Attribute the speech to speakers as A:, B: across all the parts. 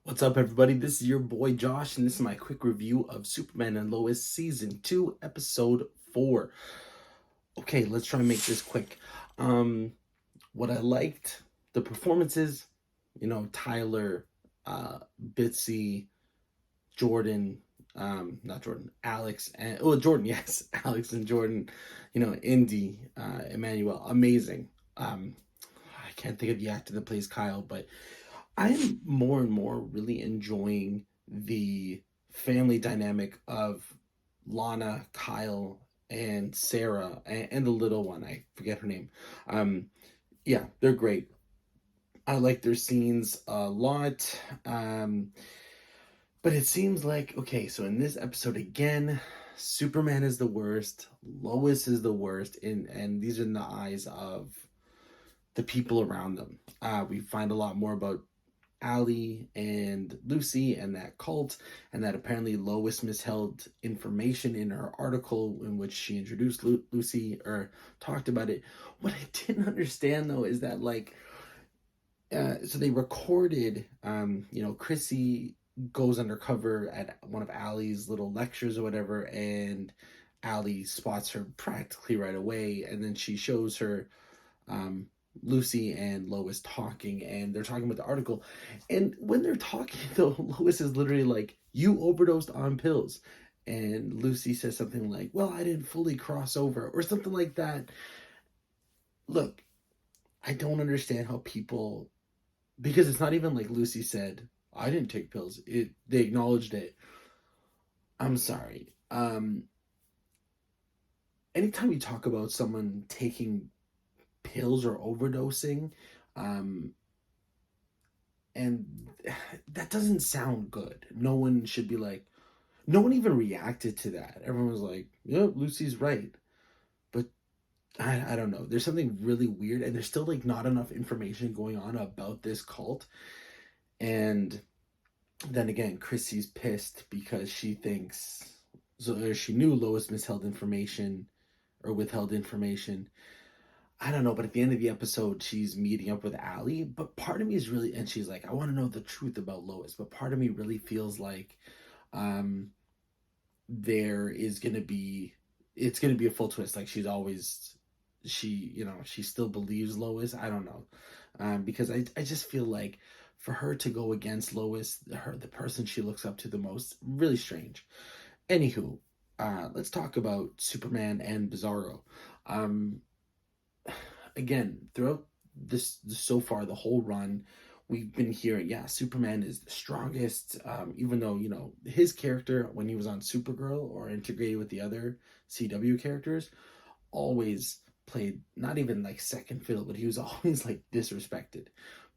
A: What's up, everybody? This is your boy Josh, and this is my quick review of Superman and Lois Season 2, Episode 4. Okay, let's try and make this quick. Um, what I liked, the performances, Tyler, Bitsy, Jordan, not Jordan, Alex, and, Jordan, yes, Alex and Jordan, Indy, Emmanuel, amazing. I can't think of the actor that plays Kyle, but I am more and more really enjoying the family dynamic of Lana, Kyle, and Sarah, and the little one. I forget her name. Um, yeah, they're great. I like their scenes a lot. But it seems like, okay, so in this episode again, Superman is the worst, Lois is the worst, and these are in the eyes of the people around them. We find a lot more about Allie and Lucy and that cult, and that apparently Lois misheld information in her article in which she introduced Lucy or talked about it. What I didn't understand though is that so they recorded, Chrissy goes undercover at one of Allie's little lectures or whatever, and Allie spots her practically right away, and then she shows her um, Lucy and Lois talking, and they're talking about the article. And when they're talking, though, Lois is literally like, "You overdosed on pills." And Lucy says something like, "Well, I didn't fully cross over," or something like that. Look, I don't understand how people, because it's not even like Lucy said, "I didn't take pills." They acknowledged it. I'm sorry. Anytime you talk about someone taking pills or overdosing, um, and that doesn't sound good. No one should be like, no one even reacted to that. Everyone was like, "Yeah, Lucy's right." But I don't know. There's something really weird, and there's still like not enough information going on about this cult. And then again, Chrissy's pissed because she thinks, so or she knew Lois misheld information or withheld information. I don't know, but at the end of the episode, she's meeting up with Allie. But part of me is really, and she's like, "I want to know the truth about Lois." But part of me really feels like um, there is gonna be, it's gonna be a full twist. Like she's always, she still believes Lois. I don't know, because I just feel like for her to go against Lois, the person she looks up to the most, really strange. Anywho, let's talk about Superman and Bizarro. Um, Again, throughout this so far, the whole run, we've been hearing, yeah, Superman is the strongest. Even though his character when he was on Supergirl or integrated with the other CW characters, always played not even like second fiddle, but he was always like disrespected.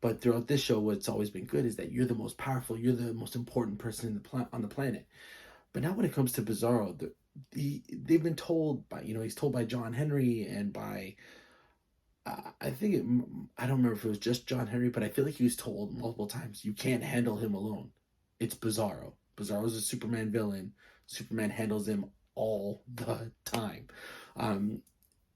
A: But throughout this show, what's always been good is that you're the most powerful, you're the most important person on the planet. But now when it comes to Bizarro, they've been told by, he's told by John Henry and by I think I don't remember if it was just John Henry, but I feel like he was told multiple times, "You can't handle him alone." It's Bizarro. Bizarro's a Superman villain. Superman handles him all the time. Um,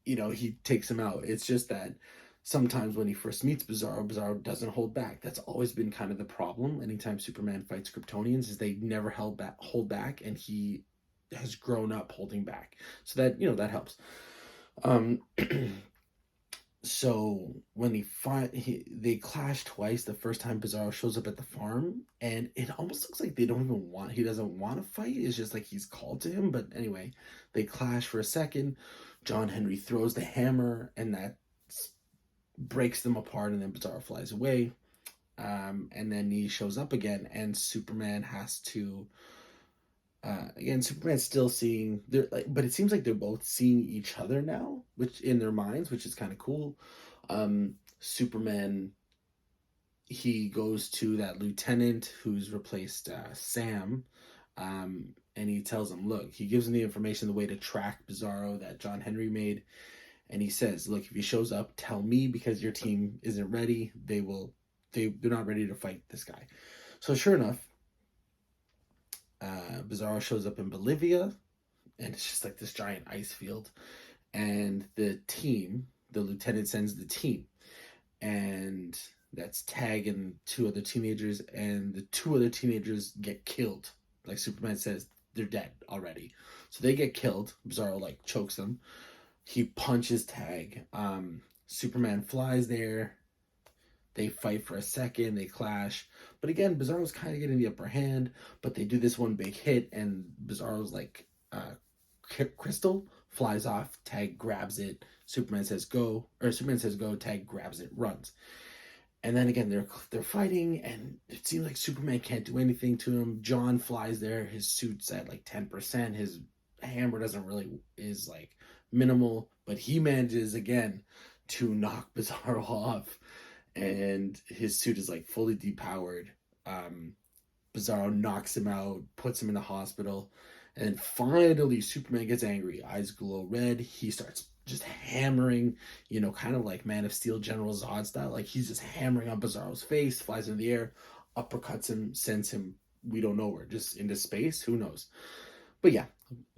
A: he takes him out. It's just that sometimes when he first meets Bizarro, Bizarro doesn't hold back. That's always been kind of the problem. Anytime Superman fights Kryptonians, is they never hold back, and he has grown up holding back. So that helps. Um, So when they clash twice. The first time Bizarro shows up at the farm, and it almost looks like he doesn't want to fight. It's just like he's called to him. But anyway, they clash for a second. John Henry throws the hammer, and that breaks them apart. And then Bizarro flies away. And then he shows up again, and Superman has to. Again, Superman's still seeing, but it seems like they're both seeing each other now, which in their minds, which is kind of cool. Superman, he goes to that lieutenant who's replaced Sam, and he tells him, look, he gives him the information, the way to track Bizarro that John Henry made, and he says, look, if he shows up, tell me, because your team isn't ready. They're not ready to fight this guy. So sure enough, Bizarro shows up in Bolivia, and it's just like this giant ice field. And the lieutenant sends the team, and that's tagging two other teenagers, and the two other teenagers get killed. Like Superman says, they're dead already. So they get killed. Bizarro like chokes them. He punches Tag. Superman flies there. They fight for a second. They clash. But again, Bizarro's kind of getting the upper hand. But they do this one big hit, and Bizarro's like crystal flies off. Tag grabs it. Superman says go, or Superman says go. Tag grabs it, runs. And then again, they're fighting, and it seems like Superman can't do anything to him. John flies there. His suit's at like 10%. His hammer doesn't really is like minimal, but he manages again to knock Bizarro off, and his suit is like fully depowered. Bizarro knocks him out, puts him in the hospital, and finally Superman gets angry. Eyes glow red. He starts just hammering, kind of like Man of Steel General Zod style. Like he's just hammering on Bizarro's face, flies in the air, uppercuts him, sends him, we don't know where, just into space. Who knows? But yeah,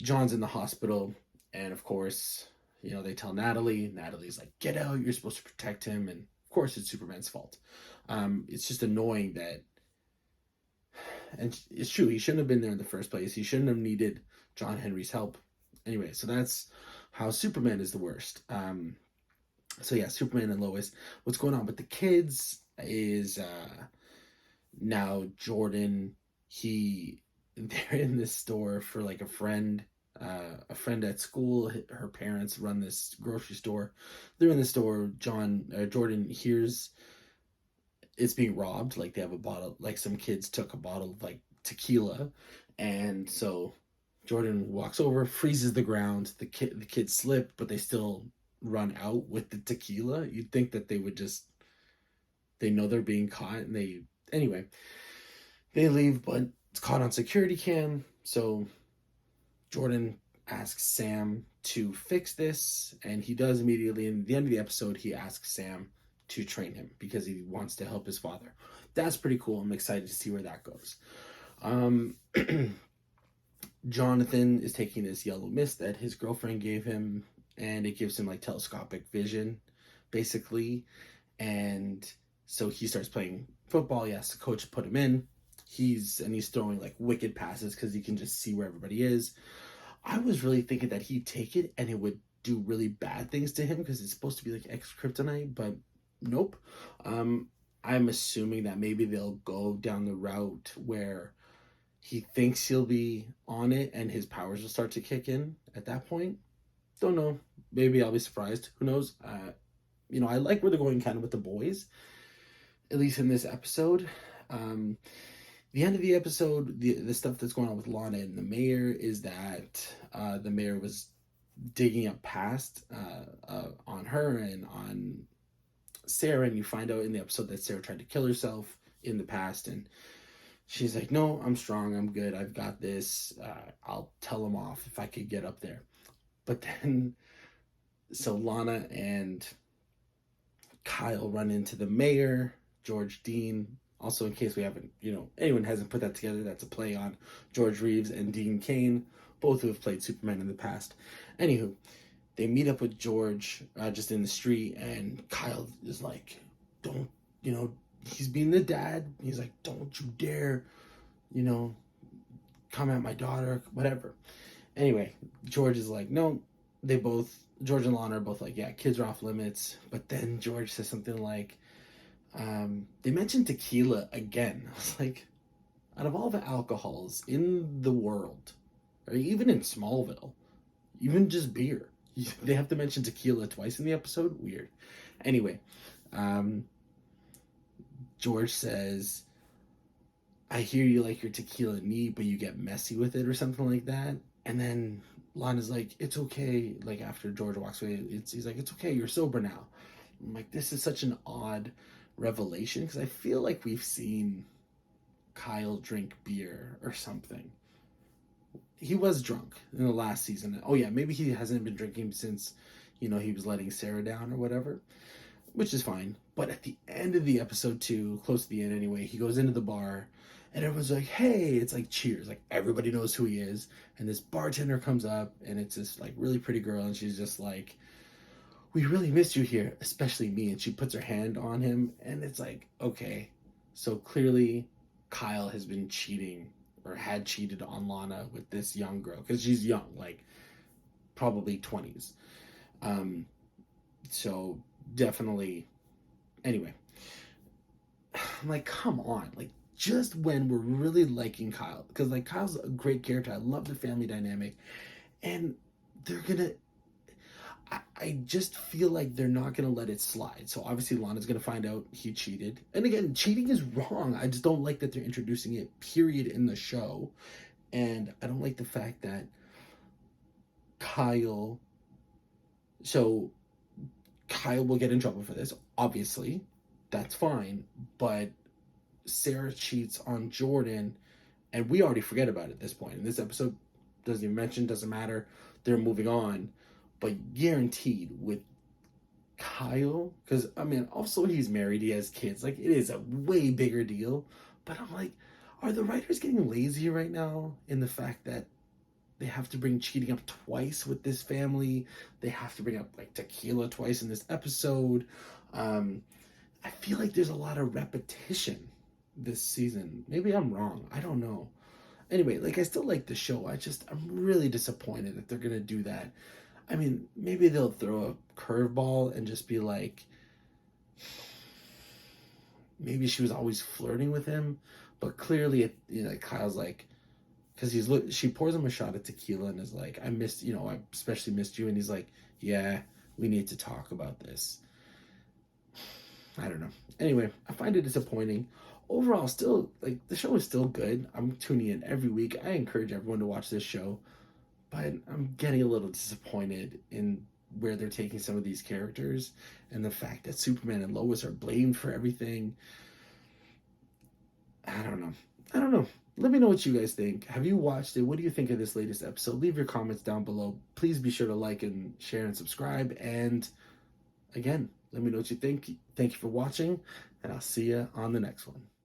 A: John's in the hospital, and of course, they tell Natalie. Natalie's like, get out, you're supposed to protect him. And of course, it's Superman's fault. It's just annoying that, and it's true, he shouldn't have been there in the first place. He shouldn't have needed John Henry's help. Anyway, so that's how Superman is the worst. So yeah, Superman and Lois. What's going on with the kids is now Jordan, they're in this store for like a friend at school. Her parents run this grocery store. They're in the store. Jordan hears it's being robbed. Like they have a bottle, like some kids took a bottle of like tequila, and so Jordan walks over, freezes the ground. The kids slip, but they still run out with the tequila. You'd think that they would they know they're being caught, and anyway, they leave, but it's caught on security cam. So Jordan asks Sam to fix this, and he does immediately. And at the end of the episode, he asks Sam to train him because he wants to help his father. That's pretty cool. I'm excited to see where that goes. Jonathan is taking this yellow mist that his girlfriend gave him, and it gives him like telescopic vision, basically. And so he starts playing football. He asks the coach to put him in. He's throwing like wicked passes because he can just see where everybody is. I was really thinking that he'd take it and it would do really bad things to him because it's supposed to be like X-Kryptonite, but nope. I'm assuming that maybe they'll go down the route where he thinks he'll be on it and his powers will start to kick in at that point. Don't know. Maybe I'll be surprised. Who knows? I like where they're going kind of with the boys, at least in this episode. The end of the episode, the stuff that's going on with Lana and the mayor is that the mayor was digging up past on her and on Sarah, and you find out in the episode that Sarah tried to kill herself in the past, and she's like, no, I'm strong, I'm good, I've got this, I'll tell him off if I could get up there. But then, so Lana and Kyle run into the mayor, George Dean. Also, in case we haven't, anyone hasn't put that together, that's a play on George Reeves and Dean Cain, both who have played Superman in the past. Anywho, they meet up with George just in the street, and Kyle is like, don't, he's being the dad. He's like, don't you dare, come at my daughter, whatever. Anyway, George is like, no, George and Lana are both like, yeah, kids are off limits. But then George says something like, they mentioned tequila again. I was like, out of all the alcohols in the world, or even in Smallville, even just beer, they have to mention tequila twice in the episode. Weird. Anyway, George says, I hear you like your tequila neat, but you get messy with it or something like that. And then Lana's like, it's okay. Like after George walks away, he's like, it's okay, you're sober now. I'm like, this is such an odd revelation because I feel like we've seen Kyle drink beer or something. He was drunk in the last season. Oh yeah, maybe he hasn't been drinking since, he was letting Sarah down or whatever, which is fine. But at the end of the episode 2, close to the end anyway, he goes into the bar and everyone's like, hey, it's like cheers. Like everybody knows who he is. And this bartender comes up and it's this like really pretty girl and she's just like, we really miss you here, especially me. And she puts her hand on him, and it's like, okay, so clearly Kyle has been cheating or had cheated on Lana with this young girl because she's young, like probably 20s. Um, so definitely, anyway, I'm like, come on, like just when we're really liking Kyle, because like Kyle's a great character. I love the family dynamic, and they're gonna I just feel like they're not going to let it slide. So obviously Lana's going to find out he cheated. And again, cheating is wrong. I just don't like that they're introducing it, period, in the show. And I don't like the fact that Kyle. So Kyle will get in trouble for this, obviously. That's fine. But Sarah cheats on Jordan, and we already forget about it at this point. And this episode doesn't even mention, doesn't matter. They're moving on. But guaranteed with Kyle, because I mean, also he's married, he has kids. Like, it is a way bigger deal. But I'm like, are the writers getting lazy right now in the fact that they have to bring cheating up twice with this family? They have to bring up like tequila twice in this episode. I feel like there's a lot of repetition this season. Maybe I'm wrong. I don't know. Anyway, like I still like the show. I'm really disappointed that they're gonna do that. I mean, maybe they'll throw a curveball and just be like, maybe she was always flirting with him, but clearly, like Kyle's like, because she pours him a shot of tequila and is like, I missed, I especially missed you, and he's like, yeah, we need to talk about this. I don't know. Anyway, I find it disappointing. Overall, still like the show is still good. I'm tuning in every week. I encourage everyone to watch this show, but I'm getting a little disappointed in where they're taking some of these characters and the fact that Superman and Lois are blamed for everything. I don't know. I don't know. Let me know what you guys think. Have you watched it? What do you think of this latest episode? Leave your comments down below. Please be sure to like and share and subscribe. And again, let me know what you think. Thank you for watching, and I'll see you on the next one.